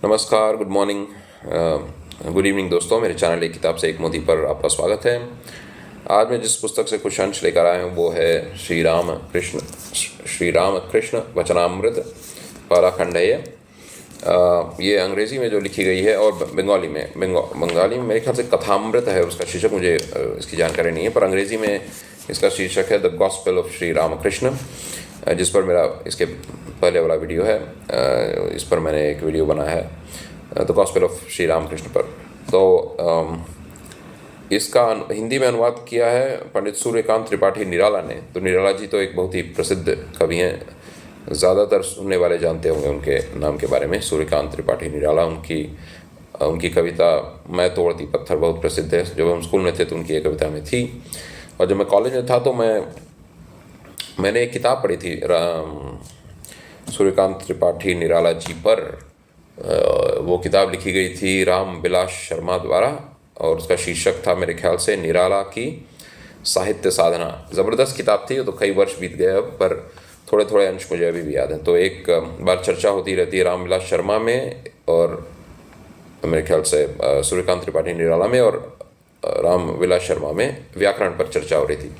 नमस्कार, good morning, good evening दोस्तों। मेरे चैनल एक किताब से एक मोती पर आपका स्वागत है। आज मैं जिस पुस्तक से कुछ अंश लेकर आया हूँ वो है श्री राम कृष्ण वचनामृत, पहला खंड है ये अंग्रेज़ी में जो लिखी गई है, और बंगाली में मेरे ख्याल से कथामृत है उसका शीर्षक। मुझे इसकी जानकारी नहीं है, पर अंग्रेज़ी में इसका शीर्षक है the gospel of Shri Ramakrishna, जिस पर मेरा इसके पहले वाला वीडियो है। इस पर मैंने एक वीडियो बनाया है the gospel of Shri Ramakrishna पर। तो इसका हिंदी में अनुवाद किया है पंडित सूर्यकांत त्रिपाठी निराला ने। तो निराला जी तो एक बहुत ही प्रसिद्ध कवि हैं, ज़्यादातर सुनने वाले जानते होंगे उनके नाम के बारे में। सूर्यकांत त्रिपाठी निराला, उनकी कविता मैं तोड़ती पत्थर बहुत प्रसिद्ध है। जब हम स्कूल में थे तो उनकी ये कविता में थी, और जब मैं कॉलेज में था तो मैंने एक किताब पढ़ी थी सूर्यकांत त्रिपाठी निराला जी पर। वो किताब लिखी गई थी राम विलास शर्मा द्वारा, और उसका शीर्षक था मेरे ख्याल से निराला की साहित्य साधना। ज़बरदस्त किताब थी। तो कई वर्ष बीत गए अब, पर थोड़े थोड़े अंश मुझे अभी भी याद है। तो एक बार चर्चा होती रहती है राम विलास शर्मा में, और मेरे ख्याल से सूर्यकांत त्रिपाठी निराला में, और राम विलास शर्मा में व्याकरण पर चर्चा हो रही थी,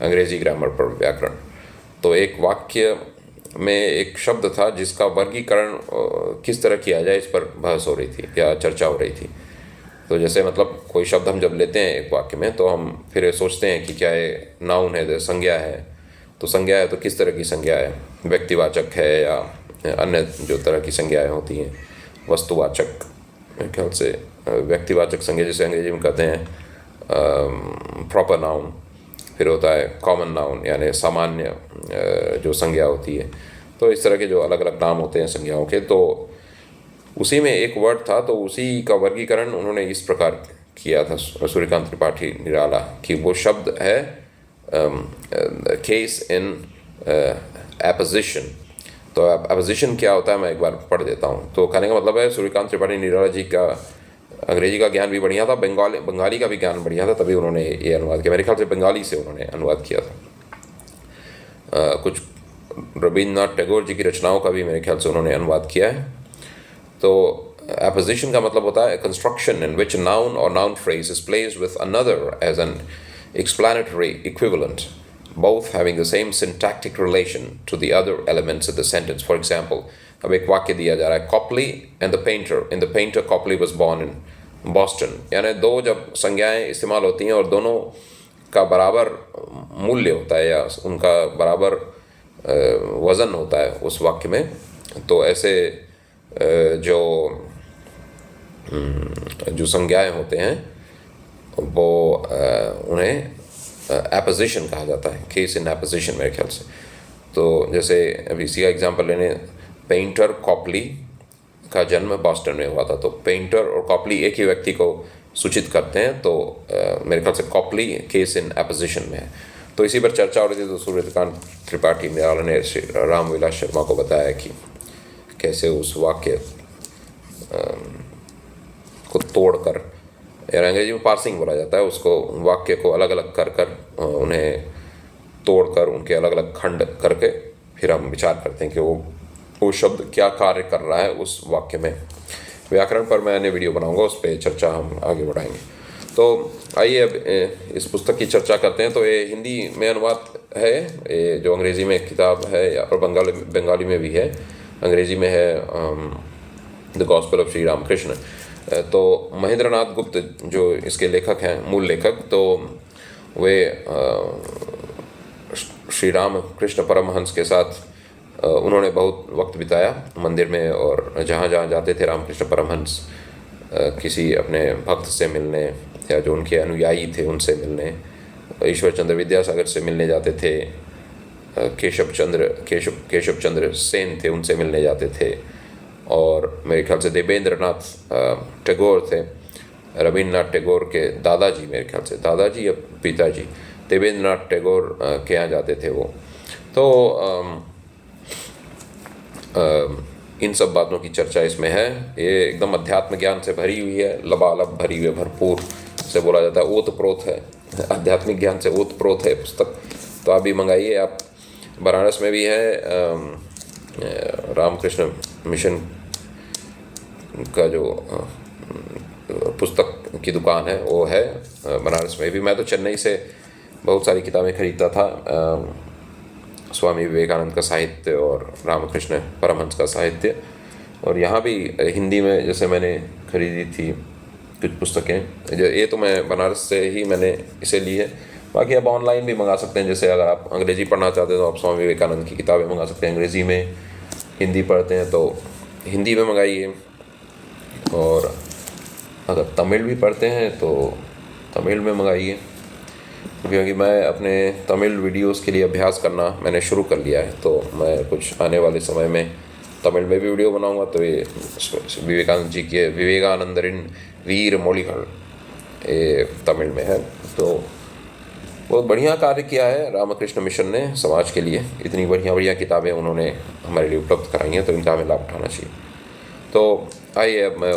अंग्रेज़ी ग्रामर पर व्याकरण। तो एक वाक्य में एक शब्द था जिसका वर्गीकरण किस तरह किया जाए, इस पर बहस हो रही थी या चर्चा हो रही थी। तो जैसे मतलब कोई शब्द हम जब लेते हैं एक वाक्य में, तो हम फिर सोचते हैं कि क्या ये नाउन है, संज्ञा है। तो संज्ञा है तो किस तरह की संज्ञा है, व्यक्तिवाचक है या अन्य जो तरह की संज्ञाएँ होती हैं, वस्तुवाचक। मेरे ख्याल से व्यक्तिवाचक संज्ञा जैसे अंग्रेजी में कहते हैं प्रॉपर नाउन, फिर होता है कॉमन नाउन यानी सामान्य जो संज्ञा होती है। तो इस तरह के जो अलग अलग नाम होते हैं संज्ञाओं के, तो उसी में एक वर्ड था, तो उसी का वर्गीकरण उन्होंने इस प्रकार किया था सूर्यकांत त्रिपाठी निराला, कि वो शब्द है केस इन एपोजिशन। तो एपोजिशन क्या होता है मैं एक बार पढ़ देता हूँ। तो कहने का मतलब है सूर्यकांत त्रिपाठी निराला जी का अंग्रेजी का ज्ञान भी बढ़िया था, बंगाली का भी ज्ञान बढ़िया था, तभी उन्होंने ये अनुवाद किया। मेरे ख्याल से बंगाली से उन्होंने अनुवाद किया था। कुछ रविन्द्रनाथ टैगोर जी की रचनाओं का भी मेरे ख्याल से उन्होंने अनुवाद किया है। तो एपोजिशन का मतलब होता है कंस्ट्रक्शन इन विच नाउन और noun phrase is placed with another as an explanatory equivalent, both having the same syntactic relation to the other elements of the sentence. For example, अब एक वाक्य दिया जा रहा है, Copley and the painter. In the painter, Copley was born in Boston. यानी दो जब संज्ञाएं इस्तेमाल होती हैं और दोनों का बराबर मूल्य होता है या उनका बराबर वज़न होता है उस वाक्य में, तो ऐसे जो संज्ञाएं होते हैं वो उन्हें एपोजिशन कहा जाता है, केस इन एपोजिशन मेरे ख्याल से। तो जैसे अभी इसी का एग्जांपल लेने, पेंटर कॉपली का जन्म बॉस्टन में हुआ था। तो पेंटर और कॉपली एक ही व्यक्ति को सूचित करते हैं, तो मेरे ख्याल से कॉपली केस इन एपोजिशन में है। तो इसी पर चर्चा हो रही थी। तो सूर्यकांत त्रिपाठी निराला ने राम विलास शर्मा को बताया कि कैसे उस वाक्य को तोड़कर, यार अंग्रेजी में पार्सिंग बोला जाता है उसको, वाक्य को अलग अलग कर कर उन्हें तोड़कर उनके अलग अलग खंड करके फिर हम विचार करते हैं कि वो शब्द क्या कार्य कर रहा है उस वाक्य में। व्याकरण पर मैंने वीडियो बनाऊंगा, उस पर चर्चा हम आगे बढ़ाएंगे। तो आइए अब इस पुस्तक की चर्चा करते हैं। तो ये हिंदी में अनुवाद है, ये जो अंग्रेज़ी में किताब है, या और बंगाली में भी है। अंग्रेज़ी में है the gospel of Shri Ramakrishna. तो महेंद्रनाथ गुप्त जो इसके लेखक हैं, मूल लेखक, तो वे श्री राम कृष्ण परमहंस के साथ उन्होंने बहुत वक्त बिताया मंदिर में, और जहाँ जहाँ जाते थे रामकृष्ण परमहंस किसी अपने भक्त से मिलने या जो उनके अनुयायी थे उनसे मिलने, ईश्वर चंद्र विद्यासागर से मिलने जाते थे, केशव चंद्र सेन थे उनसे मिलने जाते थे, और मेरे ख्याल से देवेंद्रनाथ टैगोर थे, रविन्द्रनाथ टैगोर के दादाजी, मेरे ख्याल से दादाजी या पिताजी, देवेंद्रनाथ टैगोर के यहाँ जाते थे वो। तो इन सब बातों की चर्चा इसमें है। ये एकदम अध्यात्म ज्ञान से भरी हुई है, लबालब भरी हुई है, भरपूर से बोला जाता है, ओतप्रोत है, आध्यात्मिक ज्ञान से ओतप्रोत है पुस्तक। तो आप भी मंगाइए। आप बनारस में भी है, रामकृष्ण मिशन का जो पुस्तक की दुकान है वो है बनारस में भी। मैं तो चेन्नई से बहुत सारी किताबें खरीदता था, स्वामी विवेकानंद का साहित्य और रामकृष्ण परमहंस का साहित्य। और यहाँ भी हिंदी में जैसे मैंने खरीदी थी कुछ पुस्तकें, ये तो मैं बनारस से ही मैंने इसे ली है। बाकी आप ऑनलाइन भी मंगा सकते हैं, जैसे अगर आप अंग्रेज़ी पढ़ना चाहते हैं तो आप स्वामी विवेकानंद की किताबें मंगा सकते हैं अंग्रेज़ी में, हिंदी पढ़ते हैं तो हिंदी में मंगाइए, और अगर तमिल भी पढ़ते हैं तो तमिल में मंगाइए। क्योंकि मैं अपने तमिल वीडियोस के लिए अभ्यास करना मैंने शुरू कर लिया है, तो मैं कुछ आने वाले समय में तमिल में भी वीडियो बनाऊंगा। तो ये विवेकानंद जी के विवेकानंदरिन वीर मोलिकल ये तमिल में है। तो बहुत बढ़िया कार्य किया है रामकृष्ण मिशन ने समाज के लिए, इतनी बढ़िया बढ़िया किताबें उन्होंने हमारे लिए उपलब्ध कराई हैं, तो इनका हमें लाभ उठाना चाहिए। तो आइए अब मैं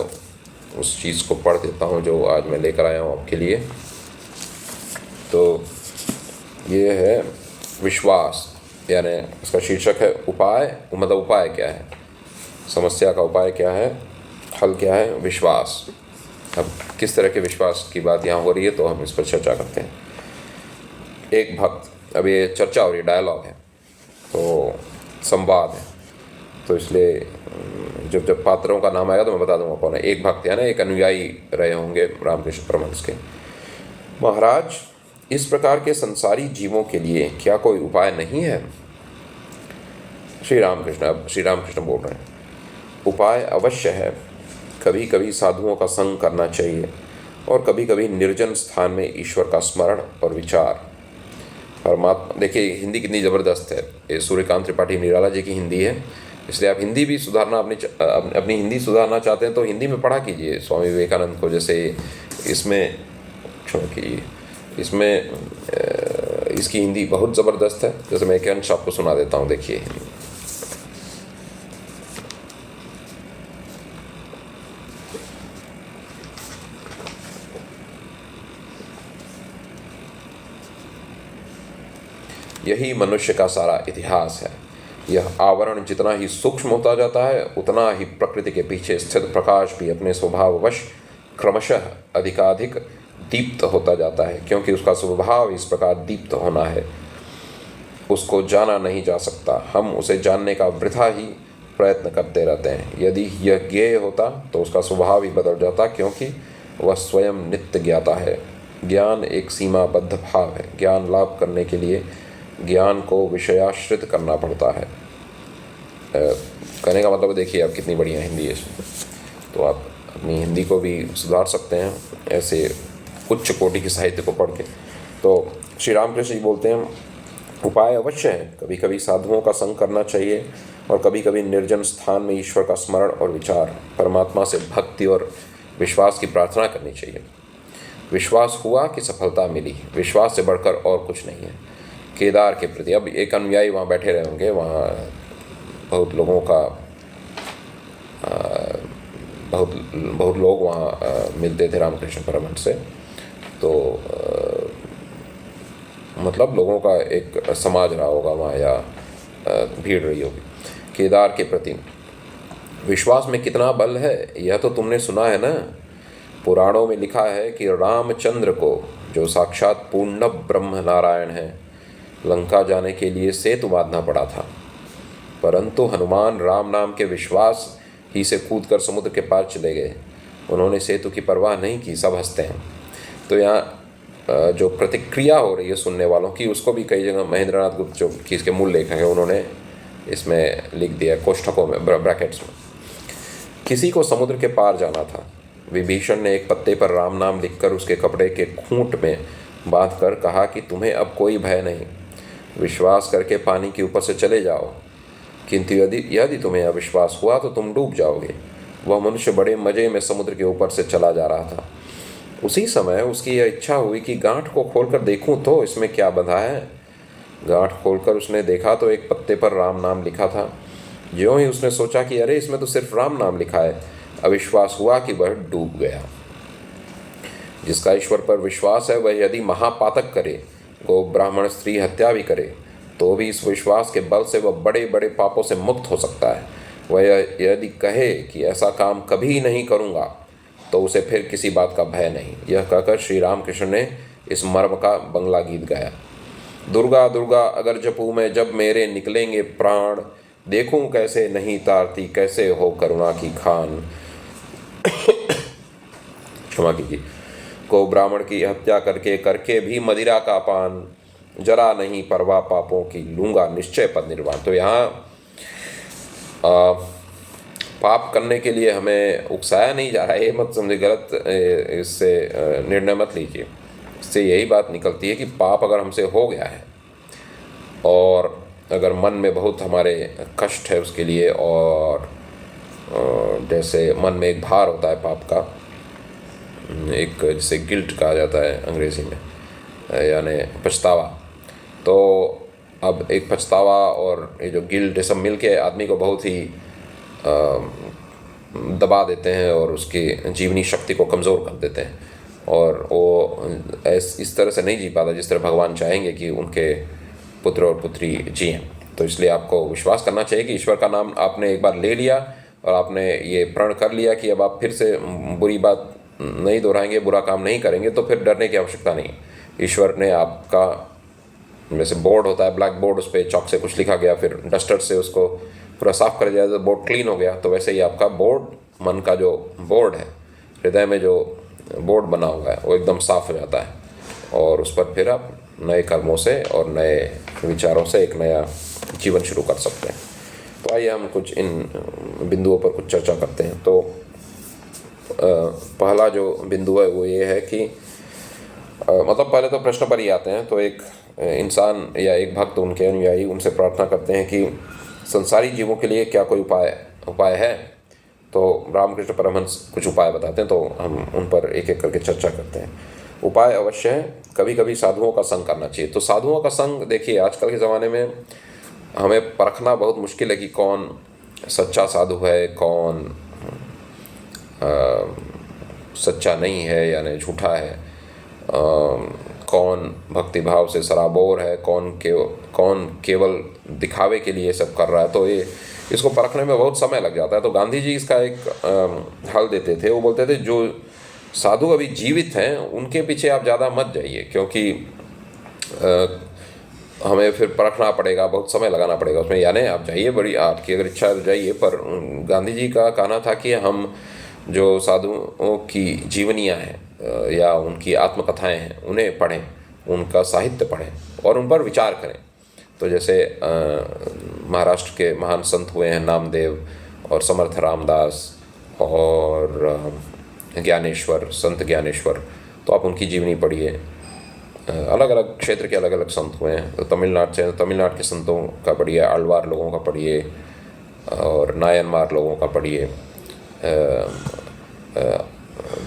उस चीज़ को पढ़ देता हूँ जो आज मैं लेकर आया हूँ आपके लिए। तो ये है विश्वास, यानी इसका शीर्षक है उपाय, मतलब उपाय क्या है, समस्या का उपाय क्या है, हल क्या है, विश्वास। अब किस तरह के विश्वास की बात यहाँ हो रही है तो हम इस पर चर्चा करते हैं। एक भक्त, अब ये चर्चा हो रही है, डायलॉग है, तो संवाद है, तो इसलिए जब पात्रों का नाम आएगा तो मैं बता दूंगा कौन है। एक भक्त यानी एक अनुयायी रहे होंगे रामकृष्ण परमहंस के। महाराज, इस प्रकार के संसारी जीवों के लिए क्या कोई उपाय नहीं है? श्री रामकृष्ण बोल रहे हैं, उपाय अवश्य है। कभी कभी साधुओं का संग करना चाहिए और कभी कभी निर्जन स्थान में ईश्वर का स्मरण और विचार। परमात्मा, देखिए हिंदी कितनी ज़बरदस्त है, ये सूर्यकांत त्रिपाठी निराला जी की हिंदी है, इसलिए आप हिंदी भी सुधारना, अपनी हिंदी सुधारना चाहते हैं तो हिंदी में पढ़ा कीजिए स्वामी विवेकानंद को। जैसे इसमें इसमें इसकी हिंदी बहुत ज़बरदस्त है। जैसे मैं एक अंश आपको सुना देता हूँ, देखिए। यही मनुष्य का सारा इतिहास है। यह आवरण जितना ही सूक्ष्म होता जाता है उतना ही प्रकृति के पीछे स्थित प्रकाश भी अपने स्वभाववश क्रमशः अधिकाधिक दीप्त होता जाता है, क्योंकि उसका स्वभाव इस प्रकार दीप्त होना है। उसको जाना नहीं जा सकता, हम उसे जानने का वृथा ही प्रयत्न करते रहते हैं। यदि यह ज्ञेय होता तो उसका स्वभाव ही बदल जाता, क्योंकि वह स्वयं नित्य ज्ञाता है। ज्ञान एक सीमाबद्ध भाव है। ज्ञान लाभ करने के लिए ज्ञान को विषयाश्रित करना पड़ता है। कहने का मतलब देखिए आप कितनी बढ़िया हिंदी है इसमें। तो आप अपनी हिंदी को भी सुधार सकते हैं ऐसे उच्च कोटि के साहित्य को पढ़ के। तो श्री रामकृष्ण जी बोलते हैं, उपाय अवश्य है। कभी कभी साधुओं का संग करना चाहिए और कभी कभी निर्जन स्थान में ईश्वर का स्मरण और विचार, परमात्मा से भक्ति और विश्वास की प्रार्थना करनी चाहिए। विश्वास हुआ कि सफलता मिली, विश्वास से बढ़कर और कुछ नहीं है। केदार के प्रति, अब एक अनुयायी वहाँ बैठे रहे होंगे, वहाँ बहुत लोगों का बहुत लोग वहाँ मिलते थे रामकृष्ण परमहंस से। तो मतलब लोगों का एक समाज रहा होगा वहाँ, या भीड़ रही होगी। केदार के प्रति विश्वास में कितना बल है यह तो तुमने सुना है ना। पुराणों में लिखा है कि रामचंद्र को, जो साक्षात पूर्ण ब्रह्म नारायण है, लंका जाने के लिए सेतु बांधना पड़ा था, परंतु हनुमान राम नाम के विश्वास ही से कूदकर समुद्र के पार चले गए। उन्होंने सेतु की परवाह नहीं की, सब हंसते हैं। तो यहाँ जो प्रतिक्रिया हो रही है सुनने वालों की, उसको भी कई जगह महेंद्रनाथ गुप्त जो कि इसके मूल लेखक है उन्होंने इसमें लिख दिया कोष्ठकों में, ब्रैकेट्स में। किसी को समुद्र के पार जाना था। विभीषण ने एक पत्ते पर राम नाम लिखकर उसके कपड़े के खूंट में बांधकर कहा कि तुम्हें अब कोई भय नहीं, विश्वास करके पानी के ऊपर से चले जाओ। किंतु यदि तुम्हें अविश्वास हुआ तो तुम डूब जाओगे। वह मनुष्य बड़े मजे में समुद्र के ऊपर से चला जा रहा था। उसी समय उसकी यह इच्छा हुई कि गांठ को खोलकर देखूं तो इसमें क्या बंधा है। गांठ खोलकर उसने देखा तो एक पत्ते पर राम नाम लिखा था। ज्यों ही उसने सोचा कि अरे इसमें तो सिर्फ राम नाम लिखा है, अविश्वास हुआ कि वह डूब गया। जिसका ईश्वर पर विश्वास है वह यदि महापातक करे, गो ब्राह्मण स्त्री हत्या भी करे, तो भी इस विश्वास के बल से वह बड़े बड़े पापों से मुक्त हो सकता है। वह यदि कहे कि ऐसा काम कभी नहीं करूँगा तो उसे फिर किसी बात का भय नहीं। यह कहकर श्री रामकृष्ण ने इस मर्म का बंगला गीत गाया। दुर्गा दुर्गा अगर जपूं मैं जब मेरे निकलेंगे प्राण, देखूं कैसे नहीं तारती कैसे हो करुणा की खान। क्षमा कीजिए। को ब्राह्मण की हत्या करके करके भी मदिरा का पान, जरा नहीं परवाह पापों की लूंगा निश्चय पद निर्वाण। तो यहाँ पाप करने के लिए हमें उकसाया नहीं जा रहा है, ये मत समझे गलत, इससे निर्णय मत लीजिए। इससे यही बात निकलती है कि पाप अगर हमसे हो गया है और अगर मन में बहुत हमारे कष्ट है उसके लिए, और जैसे मन में एक भार होता है पाप का, एक जिसे गिल्ट कहा जाता है अंग्रेज़ी में, यानी पछतावा। तो अब एक पछतावा और ये जो गिल्ट, ये सब मिल के आदमी को बहुत ही दबा देते हैं और उसकी जीवनी शक्ति को कमज़ोर कर देते हैं, और वो इस तरह से नहीं जी पाता जिस तरह भगवान चाहेंगे कि उनके पुत्र और पुत्री जिएं। तो इसलिए आपको विश्वास करना चाहिए कि ईश्वर का नाम आपने एक बार ले लिया और आपने ये प्रण कर लिया कि अब आप फिर से बुरी बात नहीं दोहराएंगे, बुरा काम नहीं करेंगे, तो फिर डरने की आवश्यकता नहीं। ईश्वर ने आपका, जैसे बोर्ड होता है, ब्लैक बोर्ड, उस पर चॉक से कुछ लिखा गया, फिर डस्टर से उसको पूरा साफ कर दिया तो बोर्ड क्लीन हो गया। तो वैसे ही आपका बोर्ड, मन का जो बोर्ड है, हृदय में जो बोर्ड बना हुआ है, वो एकदम साफ हो जाता है, और उस पर फिर आप नए कर्मों से और नए विचारों से एक नया जीवन शुरू कर सकते हैं। तो आइए हम कुछ इन बिंदुओं पर कुछ चर्चा करते हैं। तो पहला जो बिंदु है वो ये है कि मतलब पहले तो प्रश्न पर ही आते हैं। तो एक इंसान या एक भक्त, उनके अनुयायी उनसे प्रार्थना करते हैं कि संसारी जीवों के लिए क्या कोई उपाय है। तो रामकृष्ण परमहंस कुछ उपाय बताते हैं, तो हम उन पर एक एक करके चर्चा करते हैं। उपाय अवश्य है, कभी कभी साधुओं का संग करना चाहिए। तो साधुओं का संग, देखिए आजकल के ज़माने में हमें परखना बहुत मुश्किल है कि कौन सच्चा साधु है, कौन सच्चा नहीं है यानी झूठा है, कौन भक्तिभाव से सराबोर है, कौन केवल दिखावे के लिए सब कर रहा है। तो ये इसको परखने में बहुत समय लग जाता है। तो गांधी जी इसका एक हल देते थे। वो बोलते थे जो साधु अभी जीवित हैं उनके पीछे आप ज़्यादा मत जाइए, क्योंकि हमें फिर परखना पड़ेगा, बहुत समय लगाना पड़ेगा उसमें। यानी आप जाइए, बड़ी आपकी अगर इच्छा है तो जाइए, पर गांधी जी का कहना था कि हम जो साधुओं की जीवनियाँ हैं या उनकी आत्मकथाएं हैं उन्हें पढ़ें, उनका साहित्य पढ़ें और उन पर विचार करें। तो जैसे महाराष्ट्र के महान संत हुए हैं नामदेव और समर्थ रामदास और ज्ञानेश्वर, संत ज्ञानेश्वर, तो आप उनकी जीवनी पढ़िए। अलग अलग क्षेत्र के अलग अलग संत हुए हैं। तो तमिलनाडु के संतों का पढ़िए, आಳ್वार लोगों का पढ़िए और नायनमार लोगों का पढ़िए।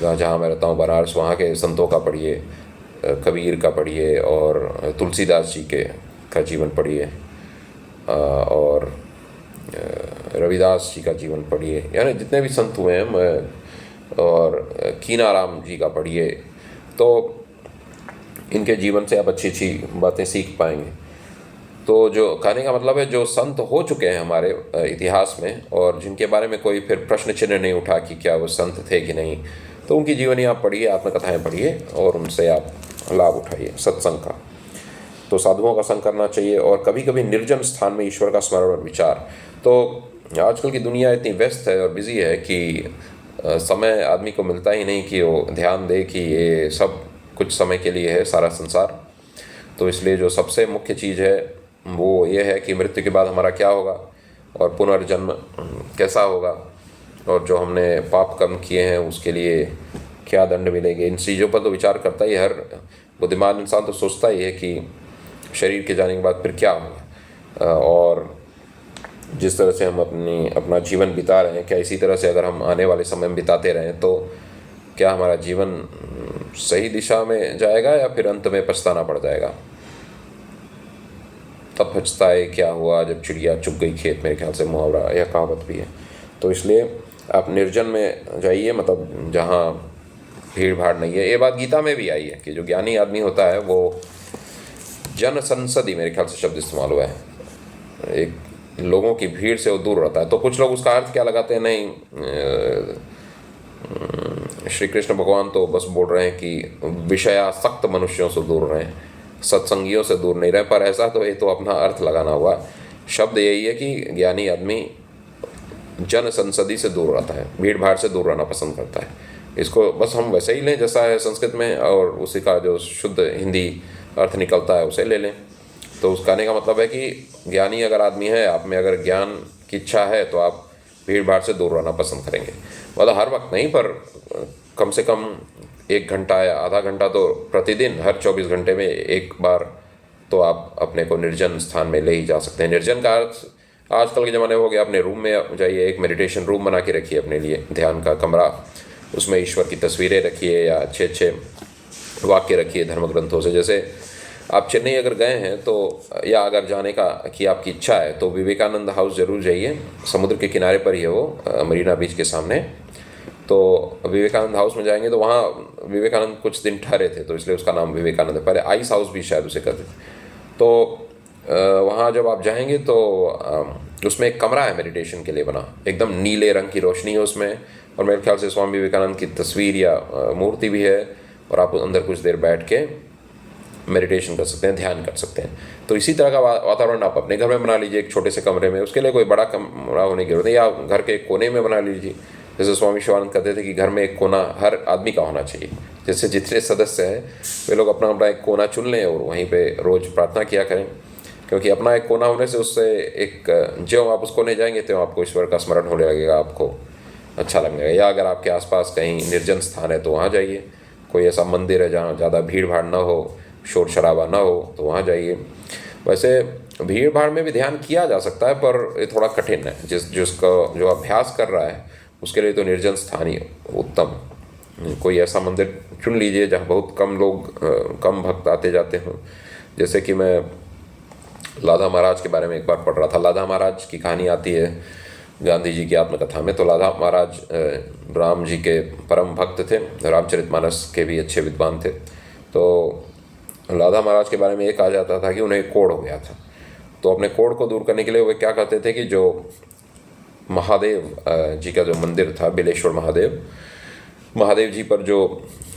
जहाँ मैं रहता हूँ बनारस, वहाँ के संतों का पढ़िए, कबीर का पढ़िए और तुलसीदास जी का जीवन पढ़िए और रविदास जी का जीवन पढ़िए, यानी जितने भी संत हुए हैं, और कीनाराम जी का पढ़िए। तो इनके जीवन से आप अच्छी अच्छी बातें सीख पाएंगे। तो जो कहने का मतलब है, जो संत हो चुके हैं हमारे इतिहास में और जिनके बारे में कोई फिर प्रश्न चिन्ह नहीं उठा कि क्या वो संत थे कि नहीं, तो उनकी जीवनी आप पढ़िए, आत्मकथाएं पढ़िए और उनसे आप लाभ उठाइए सत्संग का। तो साधुओं का संग करना चाहिए और कभी कभी निर्जन स्थान में ईश्वर का स्मरण और विचार। तो आजकल की दुनिया इतनी व्यस्त है और बिजी है कि समय आदमी को मिलता ही नहीं कि वो ध्यान दे कि ये सब कुछ समय के लिए है सारा संसार। तो इसलिए जो सबसे मुख्य चीज़ है वो ये है कि मृत्यु के बाद हमारा क्या होगा और पुनर्जन्म कैसा होगा, और जो हमने पाप कर्म किए हैं उसके लिए क्या दंड मिलेंगे। इन चीज़ों पर तो विचार करता ही हर बुद्धिमान इंसान तो सोचता ही है कि शरीर के जाने के बाद फिर क्या होगा, और जिस तरह से हम अपना जीवन बिता रहे हैं, क्या इसी तरह से अगर हम आने वाले समय में बिताते रहें तो क्या हमारा जीवन सही दिशा में जाएगा या फिर अंत में पछताना पड़ जाएगा। तब पछताए क्या हुआ जब चिड़िया चुग गई खेत, मेरे ख्याल से मुहावरा या कहावत भी है। तो इसलिए आप निर्जन में जाइए, मतलब जहाँ भीड़ भाड़ नहीं है। ये बात गीता में भी आई है कि जो ज्ञानी आदमी होता है वो जन संसदी, मेरे ख्याल से शब्द इस्तेमाल हुआ है, एक लोगों की भीड़ से वो दूर रहता है। तो कुछ लोग उसका अर्थ क्या लगाते हैं, नहीं श्री कृष्ण भगवान तो बस बोल रहे हैं कि विषयासक्त मनुष्यों से दूर रहें, सत्संगियों से दूर नहीं रहे, पर ऐसा तो ये तो अपना अर्थ लगाना हुआ। शब्द यही है कि ज्ञानी आदमी जन संसदी से दूर रहता है, भीड़ भाड़ से दूर रहना पसंद करता है। इसको बस हम वैसे ही लें जैसा है संस्कृत में, और उसी का जो शुद्ध हिंदी अर्थ निकलता है उसे ले लें। तो उस कहने का मतलब है कि ज्ञानी अगर आदमी है, आप में अगर ज्ञान की इच्छा है, तो आप भीड़ भाड़ से दूर रहना पसंद करेंगे। मतलब हर वक्त नहीं, पर कम से कम 1 घंटा या आधा घंटा तो प्रतिदिन, हर 24 घंटे में एक बार तो आप अपने को निर्जन स्थान में ले ही जा सकते हैं। निर्जन का अर्थ आजकल के ज़माने में हो गया, अपने रूम में जाइए, एक मेडिटेशन रूम बना के रखिए अपने लिए, ध्यान का कमरा, उसमें ईश्वर की तस्वीरें रखिए या अच्छे अच्छे वाक्य रखिए धर्म ग्रंथों से। जैसे आप चेन्नई अगर गए हैं तो, या अगर जाने का की आपकी इच्छा है, तो विवेकानंद हाउस ज़रूर जाइए। समुद्र के किनारे पर ही है वो, मरीना बीच के सामने। तो विवेकानंद हाउस में जाएंगे तो वहाँ विवेकानंद कुछ दिन ठहरे थे, तो इसलिए उसका नाम विवेकानंद है। पहले आइस हाउस भी शायद उसे कहते थे। तो वहाँ जब आप जाएंगे तो उसमें एक कमरा है मेडिटेशन के लिए बना, एकदम नीले रंग की रोशनी है उसमें, और मेरे ख्याल से स्वामी विवेकानंद की तस्वीर या मूर्ति भी है, और आप अंदर कुछ देर बैठ के मेडिटेशन कर सकते हैं, ध्यान कर सकते हैं। तो इसी तरह का वातावरण आप अपने घर में बना लीजिए, एक छोटे से कमरे में। उसके लिए कोई बड़ा कमरा होने की जरूरत नहीं, या घर के एक कोने में बना लीजिए। जैसे स्वामी शिवानंद कहते थे कि घर में एक कोना हर आदमी का होना चाहिए। जैसे जितने सदस्य हैं वे लोग अपना अपना एक कोना चुन लें और वहीं पे रोज़ प्रार्थना किया करें, क्योंकि अपना एक कोना होने से उससे एक जो आप उस कोने जाएंगे तो आपको ईश्वर का स्मरण होने लगेगा, आपको अच्छा लगेगा। या अगर आपके आसपास कहीं निर्जन स्थान है तो वहाँ जाइए, कोई ऐसा मंदिर है जहाँ ज़्यादा भीड़ भाड़ ना हो, शोर शराबा ना हो, तो वहाँ जाइए। वैसे भीड़ भाड़ में भी ध्यान किया जा सकता है, पर ये थोड़ा कठिन है। जिसका जो अभ्यास कर रहा है उसके लिए तो निर्जन स्थान ही उत्तम। कोई ऐसा मंदिर चुन लीजिए जहाँ बहुत कम लोग, कम भक्त आते जाते हों। जैसे कि मैं लाधा महाराज के बारे में एक बार पढ़ रहा था। लाधा महाराज की कहानी आती है गांधी जी की आत्मकथा में। तो लाधा महाराज राम जी के परम भक्त थे, रामचरितमानस के भी अच्छे विद्वान थे। तो लाधा महाराज के बारे में ये कहा जाता था कि उन्हें कोढ़ हो गया था। तो अपने कोढ़ को दूर करने के लिए वे क्या करते थे कि जो महादेव जी का जो मंदिर था, बिलेश्वर महादेव जी पर जो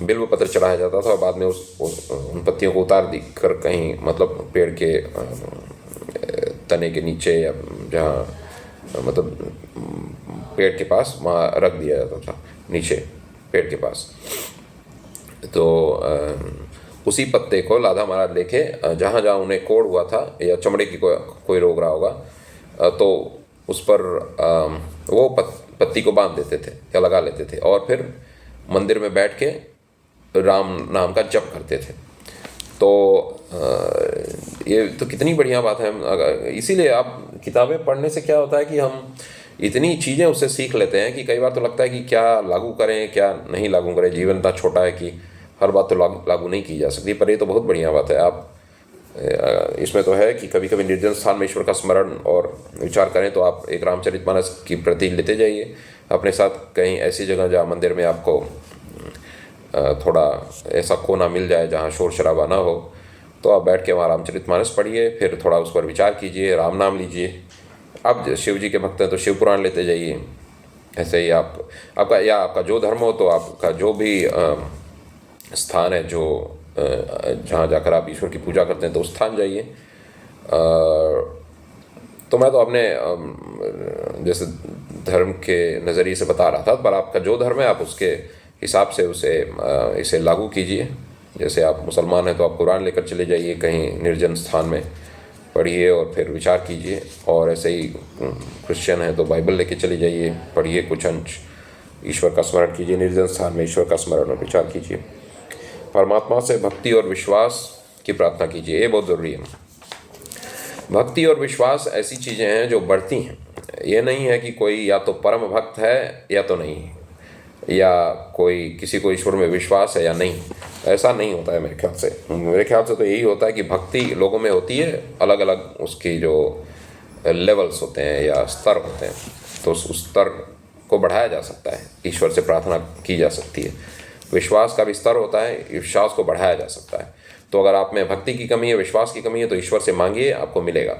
बिल्व पत्र चढ़ाया जाता था, बाद में उन पत्तियों को उतार दी कर कहीं, मतलब पेड़ के तने के नीचे या जहाँ मतलब पेड़ के पास, वहाँ रख दिया जाता था, नीचे पेड़ के पास। तो उसी पत्ते को लाधा महाराज लेके जहाँ जहाँ उन्हें कोढ़ हुआ था या चमड़े की कोई रोग रहा होगा, तो उस पर वो पत्ती को बांध देते थे या लगा लेते थे, और फिर मंदिर में बैठ के राम नाम का जप करते थे। तो ये तो कितनी बढ़िया बात है। इसीलिए आप किताबें पढ़ने से क्या होता है कि हम इतनी चीज़ें उससे सीख लेते हैं कि कई बार तो लगता है कि क्या लागू करें क्या नहीं लागू करें। जीवन इतना छोटा है कि हर बात तो लागू नहीं की जा सकती, पर ये तो बहुत बढ़िया बात है। आप इसमें तो है कि कभी कभी निर्जन स्थान में ईश्वर का स्मरण और विचार करें, तो आप एक रामचरितमानस की प्रति लेते जाइए अपने साथ, कहीं ऐसी जगह जहाँ मंदिर में आपको थोड़ा ऐसा कोना मिल जाए जहाँ शोर शराबा ना हो, तो आप बैठ के वहाँ रामचरितमानस पढ़िए, फिर थोड़ा उस पर विचार कीजिए, राम नाम लीजिए। आप शिव जी के भक्त हैं तो शिव पुराण लेते जाइए। ऐसे ही आपका जो धर्म हो, तो आपका जो भी स्थान है, जो जहाँ जाकर आप ईश्वर की पूजा करते हैं, तो उस स्थान जाइए। तो मैं तो अपने जैसे धर्म के नज़रिए से बता रहा था, पर आपका जो धर्म है आप उसके हिसाब से इसे लागू कीजिए। जैसे आप मुसलमान हैं तो आप कुरान लेकर चले जाइए कहीं निर्जन स्थान में, पढ़िए और फिर विचार कीजिए। और ऐसे ही क्रिश्चियन हैं तो बाइबल लेके चले जाइए, पढ़िए कुछ अंश, ईश्वर का स्मरण कीजिए, निर्जन स्थान में ईश्वर का स्मरण और विचार कीजिए। परमात्मा से भक्ति और विश्वास की प्रार्थना कीजिए, ये बहुत ज़रूरी है। भक्ति और विश्वास ऐसी चीज़ें हैं जो बढ़ती हैं। ये नहीं है कि कोई या तो परम भक्त है या तो नहीं, या कोई किसी को ईश्वर में विश्वास है या नहीं, ऐसा नहीं होता है मेरे ख्याल से। मेरे ख्याल से तो यही होता है कि भक्ति लोगों में होती है, अलग अलग उसकी जो लेवल्स होते हैं या स्तर होते हैं, तो उस स्तर को बढ़ाया जा सकता है, ईश्वर से प्रार्थना की जा सकती है। विश्वास का भी स्तर होता है, विश्वास को बढ़ाया जा सकता है। तो अगर आप में भक्ति की कमी है, विश्वास की कमी है, तो ईश्वर से मांगिए, आपको मिलेगा।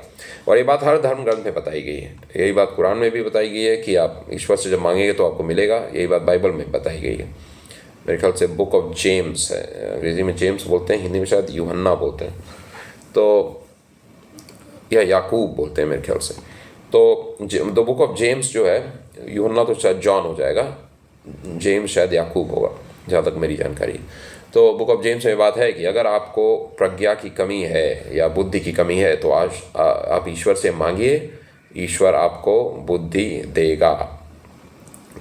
और ये बात हर धर्म ग्रंथ में बताई गई है। यही बात कुरान में भी बताई गई है कि आप ईश्वर से जब मांगेंगे तो आपको मिलेगा। यही बात बाइबल में बताई गई है। मेरे ख्याल से बुक ऑफ जेम्स है, अंग्रेजी में जेम्स बोलते हैं, हिंदी में शायद यूहन्ना बोलते हैं, तो या याकूब बोलते हैं मेरे ख्याल से। तो बुक ऑफ जेम्स जो है, यूहन्ना तो शायद जॉन हो जाएगा, जेम्स शायद याकूब होगा, जहाँ तक मेरी जानकारी। तो बुक ऑफ जेम्स में बात है कि अगर आपको प्रज्ञा की कमी है या बुद्धि की कमी है तो आज आप ईश्वर से मांगिए, ईश्वर आपको बुद्धि देगा।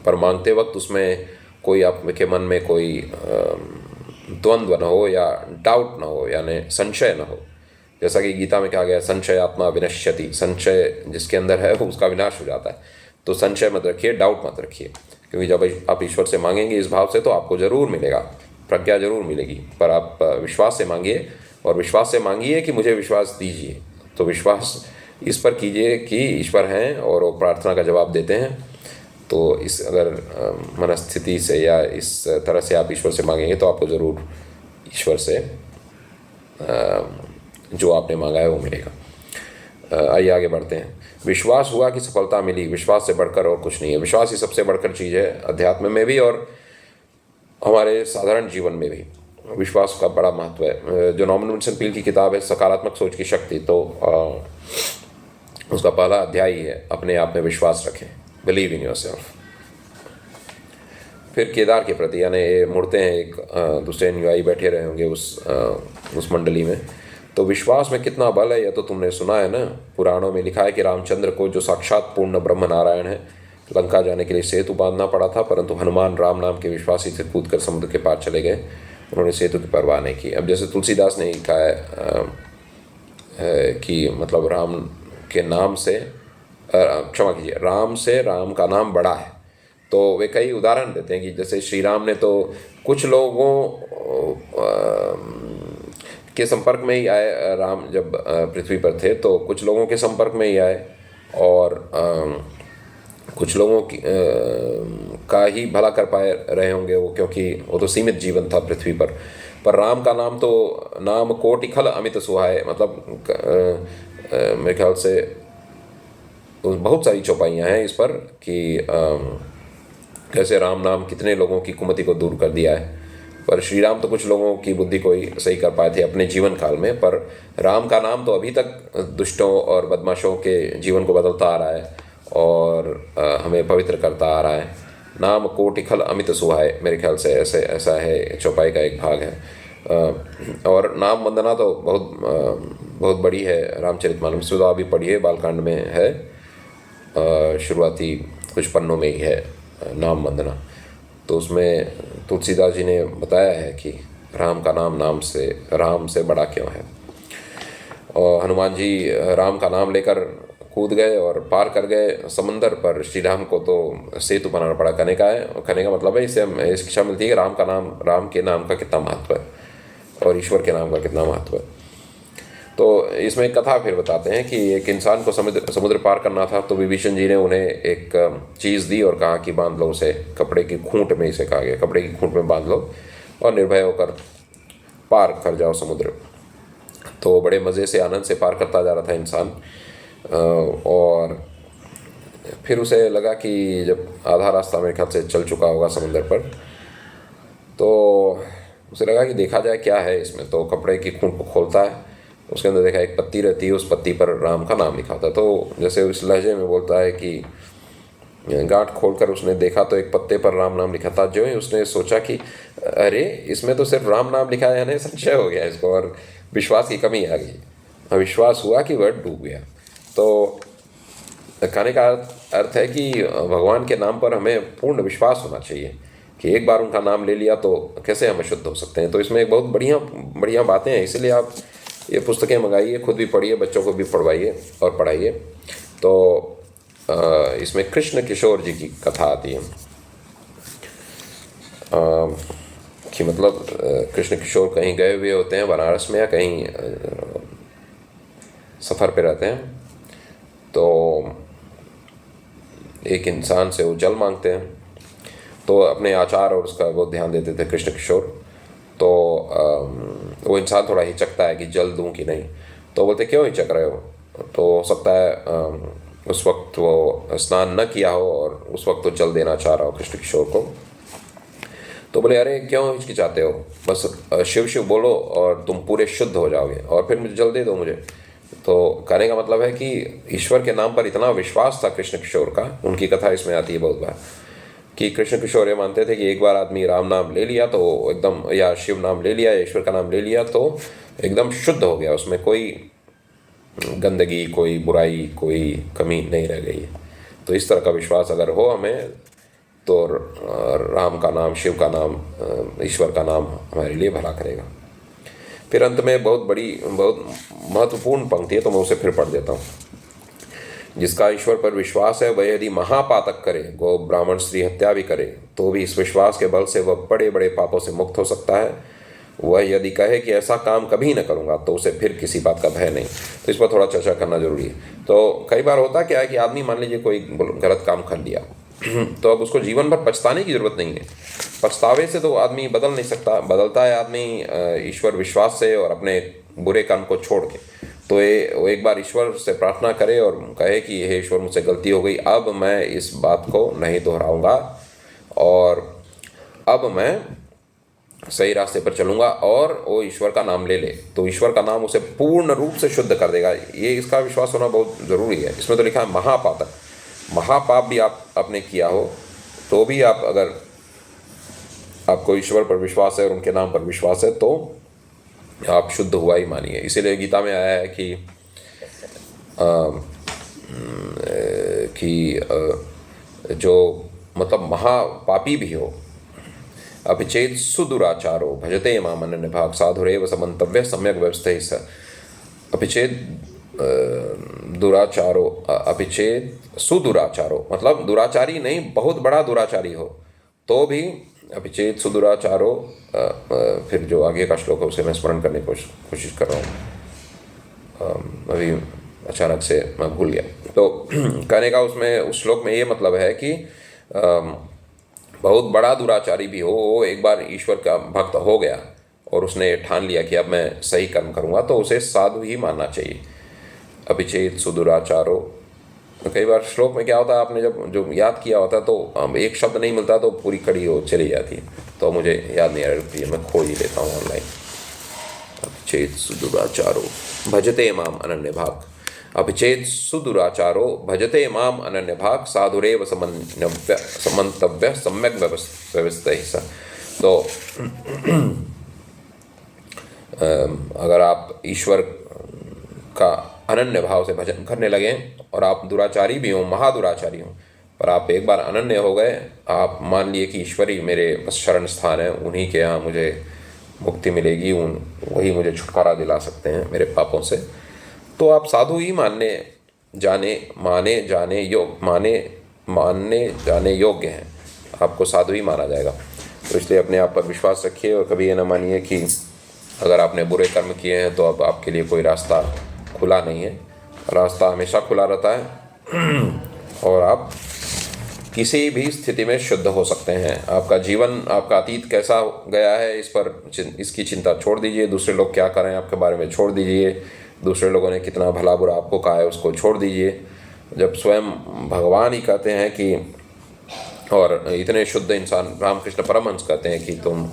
पर मांगते वक्त उसमें कोई आपके मन में कोई द्वंद्व न हो या डाउट न हो, यानी संशय न हो। जैसा कि गीता में कहा गया, संशय आत्मा विनश्यति, संशय जिसके अंदर है वो उसका विनाश हो जाता है। तो संशय मत रखिए, डाउट मत रखिए, क्योंकि जब आप ईश्वर से मांगेंगे इस भाव से तो आपको ज़रूर मिलेगा, प्रज्ञा जरूर मिलेगी। पर आप विश्वास से मांगिए, और विश्वास से मांगिए कि मुझे विश्वास दीजिए। तो विश्वास इस पर कीजिए कि ईश्वर हैं और वो प्रार्थना का जवाब देते हैं। तो इस अगर मनस्थिति से या इस तरह से आप ईश्वर से मांगेंगे तो आपको ज़रूर ईश्वर से जो आपने मांगा है वो मिलेगा। आइए आगे बढ़ते हैं। विश्वास हुआ कि सफलता मिली, विश्वास से बढ़कर और कुछ नहीं है। विश्वास ही सबसे बढ़कर चीज़ है, अध्यात्म में भी और हमारे साधारण जीवन में भी विश्वास का बड़ा महत्व है। जो नॉर्मन विंसन पील की किताब है सकारात्मक सोच की शक्ति, तो उसका पहला अध्याय ही है अपने आप में विश्वास रखें, बिलीव इन योरसेल्फ। फिर केदार के प्रति, यानी ये मुड़ते हैं, एक दूसरे अनुयायी बैठे रहे होंगे उस मंडली में। तो विश्वास में कितना बल है यह तो तुमने सुना है ना। पुराणों में लिखा है कि रामचंद्र को, जो साक्षात पूर्ण ब्रह्म नारायण है, लंका जाने के लिए सेतु बांधना पड़ा था, परंतु हनुमान राम नाम के विश्वासी से कूदकर समुद्र के पार चले गए। उन्होंने सेतु की परवाह नहीं की। अब जैसे तुलसीदास ने लिखा है कि मतलब राम के नाम से, क्षमा कीजिए, राम से राम का नाम बड़ा है। तो वे कई उदाहरण देते हैं कि जैसे श्री राम ने तो कुछ लोगों के संपर्क में ही आए, राम जब पृथ्वी पर थे तो कुछ लोगों के संपर्क में ही आए, और कुछ लोगों की का ही भला कर पाए रहे होंगे वो, क्योंकि वो तो सीमित जीवन था पृथ्वी पर राम का नाम तो नाम कोटि खल अमित सुहाए, मतलब मेरे ख्याल से बहुत सारी चौपाइयाँ हैं इस पर कि कैसे राम नाम कितने लोगों की कुमति को दूर कर दिया है। पर श्री राम तो कुछ लोगों की बुद्धि को ही सही कर पाए थे अपने जीवन काल में, पर राम का नाम तो अभी तक दुष्टों और बदमाशों के जीवन को बदलता आ रहा है और हमें पवित्र करता आ रहा है। नाम कोटि खल अमित सुहाए, मेरे ख्याल से ऐसा है, चौपाई का एक भाग है। और नाम वंदना तो बहुत बड़ी है। रामचरितमानस तो अभी पढ़िए, बालकांड में है, शुरुआती कुछ पन्नों में ही है नाम वंदना। तो उसमें तुलसीदास जी ने बताया है कि राम का नाम राम से बड़ा क्यों है। और हनुमान जी राम का नाम लेकर कूद गए और पार कर गए समंदर, पर श्री राम को तो सेतु बनाना पड़ा। कहने का मतलब है, इससे हमें शिक्षा मिलती है कि राम के नाम का कितना महत्व है और ईश्वर के नाम का कितना महत्व है। तो इसमें एक कथा फिर बताते हैं कि एक इंसान को समुद्र पार करना था, तो विभीषण जी ने उन्हें एक चीज़ दी और कहा कि बांध लो उसे कपड़े की खूंट में। इसे कहा गया कपड़े की खूंट में बांध लो और निर्भय होकर पार कर जाओ समुद्र। तो बड़े मज़े से, आनंद से पार करता जा रहा था इंसान, और फिर उसे लगा कि जब आधा रास्ता मेरे ख्याल से चल चुका होगा समुद्र पर, तो उसे लगा कि देखा जाए क्या है इसमें। तो कपड़े की खूंट को खोलता है, उसके अंदर देखा एक पत्ती रहती है, उस पत्ती पर राम का नाम लिखा होता है। तो जैसे उस लहजे में बोलता है कि गांठ खोलकर उसने देखा तो एक पत्ते पर राम नाम लिखा था। जो ही उसने सोचा कि अरे इसमें तो सिर्फ राम नाम लिखा है, संशय हो गया इसको और विश्वास की कमी आ गई। विश्वास हुआ कि वह डूब गया। तो कहने का अर्थ है कि भगवान के नाम पर हमें पूर्ण विश्वास होना चाहिए कि एक बार उनका नाम ले लिया तो कैसे हम शुद्ध हो सकते हैं। तो इसमें एक बहुत बढ़िया बातें हैं, इसलिए आप ये पुस्तकें मंगाइए, खुद भी पढ़िए, बच्चों को भी पढ़वाइए और पढ़ाइए। तो इसमें कृष्ण किशोर जी की कथा आती है कि मतलब कृष्ण किशोर कहीं गए हुए होते हैं बनारस में या कहीं सफ़र पे रहते हैं। तो एक इंसान से वो जल मांगते हैं, तो अपने आचार और उसका बहुत ध्यान देते थे कृष्ण किशोर। तो वो इंसान थोड़ा हिचकता है कि जल दूं कि नहीं। तो बोलते क्यों हिचक रहे हो? तो हो सकता है उस वक्त वो स्नान न किया हो और उस वक्त तो जल देना चाह रहा हो कृष्ण किशोर को। तो बोले अरे क्यों हिचकिचाते हो, बस शिव शिव बोलो और तुम पूरे शुद्ध हो जाओगे और फिर मुझे जल दे दो मुझे। तो कहने का मतलब है कि ईश्वर के नाम पर इतना विश्वास था कृष्ण किशोर का। उनकी कथा इसमें आती है बहुत बार कि कृष्ण किशोर ये मानते थे कि एक बार आदमी राम नाम ले लिया तो एकदम, या शिव नाम ले लिया या ईश्वर का नाम ले लिया तो एकदम शुद्ध हो गया, उसमें कोई गंदगी, कोई बुराई, कोई कमी नहीं रह गई। तो इस तरह का विश्वास अगर हो हमें तो राम का नाम, शिव का नाम, ईश्वर का नाम हमारे लिए भला करेगा। फिर अंत में बहुत महत्वपूर्ण पंक्ति है, तो मैं उसे फिर पढ़ देता हूँ। जिसका ईश्वर पर विश्वास है वह यदि महापातक करे, गो ब्राह्मण स्त्री हत्या भी करे, तो भी इस विश्वास के बल से वह बड़े बड़े पापों से मुक्त हो सकता है। वह यदि कहे कि ऐसा काम कभी न करूँगा, तो उसे फिर किसी बात का भय नहीं। तो इस पर थोड़ा चर्चा करना जरूरी है। तो कई बार होता क्या है कि आदमी मान लीजिए कोई गलत काम कर लिया तो अब उसको जीवन भर पछताने की जरूरत नहीं है। पछतावे से तो आदमी बदल नहीं सकता, बदलता है आदमी ईश्वर विश्वास से और अपने बुरे कर्म को छोड़ के। तो वो एक बार ईश्वर से प्रार्थना करे और कहे कि हे ईश्वर मुझसे गलती हो गई, अब मैं इस बात को नहीं दोहराऊंगा और अब मैं सही रास्ते पर चलूंगा, और वो ईश्वर का नाम ले ले तो ईश्वर का नाम उसे पूर्ण रूप से शुद्ध कर देगा। ये इसका विश्वास होना बहुत ज़रूरी है। इसमें तो लिखा है महापातक, महापाप भी आपने किया हो तो भी आप, अगर आपको ईश्वर पर विश्वास है और उनके नाम पर विश्वास है तो आप शुद्ध हुआ ही मानिए। इसीलिए गीता में आया है कि जो मतलब महापापी भी हो, अपिचेत सुदुराचारो भजते माम अनन्यभाक् साधुरेव समन्तव्य सम्यक व्यवस्थितः स। अपिचेत दुराचारो, अपिचेत सुदुराचारो मतलब दुराचारी नहीं, बहुत बड़ा दुराचारी हो तो भी, अपिचेत सुदुराचारो, फिर जो आगे का श्लोक है उसे मैं स्मरण करने की कोशिश कर रहा हूँ, अभी अचानक से मैं भूल गया। तो कहने का उसमें, उस श्लोक में ये मतलब है कि बहुत बड़ा दुराचारी भी हो, वो एक बार ईश्वर का भक्त हो गया और उसने ठान लिया कि अब मैं सही कर्म करूँगा, तो उसे साधु ही मानना चाहिए। अपिचेत सुदुराचारो। तो कई बार श्लोक में क्या होता है, आपने जब जो याद किया होता है तो एक शब्द नहीं मिलता तो पूरी कड़ी हो चली जाती है। तो मुझे याद नहीं आ रही, मैं खो ही लेता हूँ ऑनलाइन। अपिचेत सुदुराचारो भजते माम अनन्यभाक्, अपिचेत सुदुराचारो भजते माम अनन्यभाक् साधुरेव समन्तव्य सम्यक व्यवस्थितः स। तो अगर आप ईश्वर का अनन्य भाव से भजन करने लगे और आप दुराचारी भी हों, महादुराचारी हों, पर आप एक बार अनन्य हो गए, आप मान लिए कि ईश्वर ही मेरे बस शरण स्थान है, उन्हीं के यहाँ मुझे मुक्ति मिलेगी, वही मुझे छुटकारा दिला सकते हैं मेरे पापों से, तो आप साधु ही मानने जाने योग्य हैं। आपको साधु ही माना जाएगा। तो इसलिए अपने आप पर विश्वास रखिए और कभी ये न मानिए कि अगर आपने बुरे कर्म किए हैं तो अब आपके लिए कोई रास्ता खुला नहीं है। रास्ता हमेशा खुला रहता है और आप किसी भी स्थिति में शुद्ध हो सकते हैं। आपका जीवन, आपका अतीत कैसा गया है इसकी चिंता छोड़ दीजिए। दूसरे लोग क्या करें आपके बारे में छोड़ दीजिए। दूसरे लोगों ने कितना भला बुरा आपको कहा है उसको छोड़ दीजिए। जब स्वयं भगवान ही कहते हैं कि, और इतने शुद्ध इंसान रामकृष्ण परमहंस कहते हैं कि तुम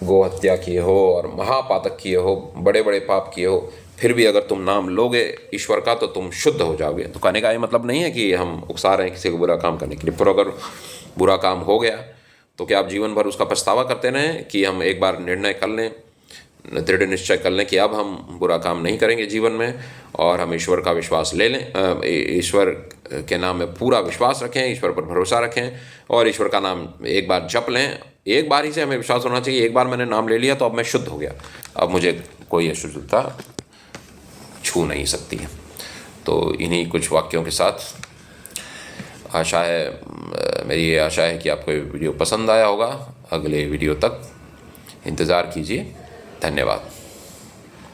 गो हत्या किए हो और महापातक किए हो, बड़े बड़े पाप किए हो, फिर भी अगर तुम नाम लोगे ईश्वर का तो तुम शुद्ध हो जाओगे। तो कहने का ये मतलब नहीं है कि हम उकसा रहे हैं किसी को बुरा काम करने के लिए, पर अगर बुरा काम हो गया तो क्या आप जीवन भर उसका पछतावा करते रहें कि हम एक बार निर्णय कर लें, दृढ़ निश्चय कर लें कि अब हम बुरा काम नहीं करेंगे जीवन में और हम ईश्वर का विश्वास ले लें, ईश्वर के नाम में पूरा विश्वास रखें, ईश्वर पर भरोसा रखें और ईश्वर का नाम एक बार जप लें। एक बार ही से हमें विश्वास होना चाहिए, एक बार मैंने नाम ले लिया तो अब मैं शुद्ध हो गया, अब मुझे कोई अशुद्धता छू नहीं सकती है। तो इन्हीं कुछ वाक्यों के साथ आशा है, मेरी ये आशा है कि आपको ये वीडियो पसंद आया होगा। अगले वीडियो तक इंतज़ार कीजिए। धन्यवाद।